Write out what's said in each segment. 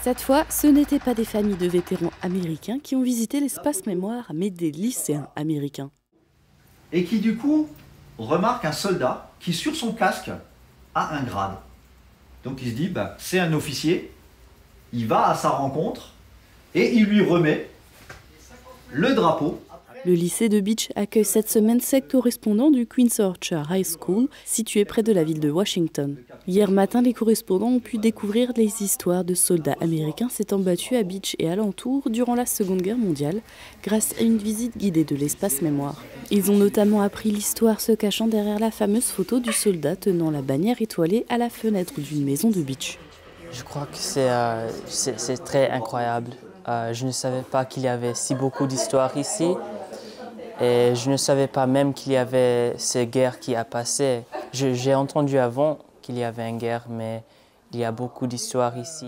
Cette fois, ce n'étaient pas des familles de vétérans américains qui ont visité l'espace mémoire, mais des lycéens américains. Et qui du coup remarque un soldat qui sur son casque a un grade. Donc il se dit, bah, c'est un officier, il va à sa rencontre et il lui remet le drapeau. Le lycée de Beach accueille cette semaine 7 correspondants du Queen's Orchard High School, situé près de la ville de Washington. Hier matin, les correspondants ont pu découvrir les histoires de soldats américains s'étant battus à Beach et alentour durant la Seconde Guerre mondiale, grâce à une visite guidée de l'espace mémoire. Ils ont notamment appris l'histoire se cachant derrière la fameuse photo du soldat tenant la bannière étoilée à la fenêtre d'une maison de Beach. Je crois que c'est très incroyable. Je ne savais pas qu'il y avait si beaucoup d'histoires ici. Et je ne savais pas même qu'il y avait ces guerres qui a passé. J'ai entendu avant qu'il y avait une guerre, mais il y a beaucoup d'histoires ici.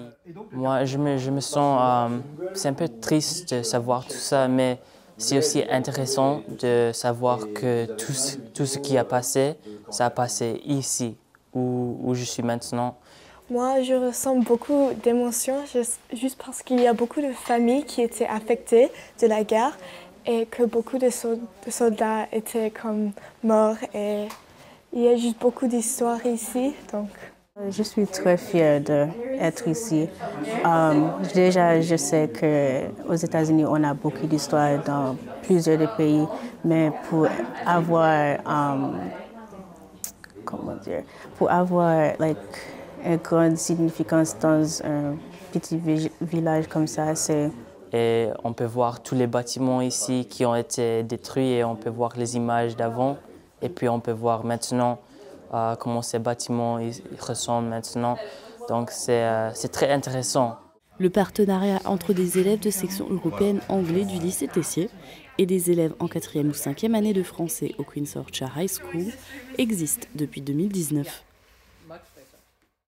Moi, je me sens... c'est un peu triste de savoir tout ça, mais c'est aussi intéressant de savoir que tout ce qui a passé, ça a passé ici, où je suis maintenant. Moi, je ressens beaucoup d'émotions juste parce qu'il y a beaucoup de familles qui étaient affectées de la guerre et que beaucoup de soldats étaient comme morts et il y a juste beaucoup d'histoires ici. Donc. Je suis très fière d'être ici. Déjà, je sais qu'aux États-Unis, on a beaucoup d'histoires dans plusieurs des pays, mais pour avoir, une grande significance dans un petit village comme ça, c'est... Et on peut voir tous les bâtiments ici qui ont été détruits et on peut voir les images d'avant. Et puis on peut voir maintenant comment ces bâtiments ressemblent maintenant. Donc c'est très intéressant. Le partenariat entre des élèves de section européenne anglais du lycée Tessier et des élèves en 4e ou 5e année de français au Queen's Orchard High School existe depuis 2019.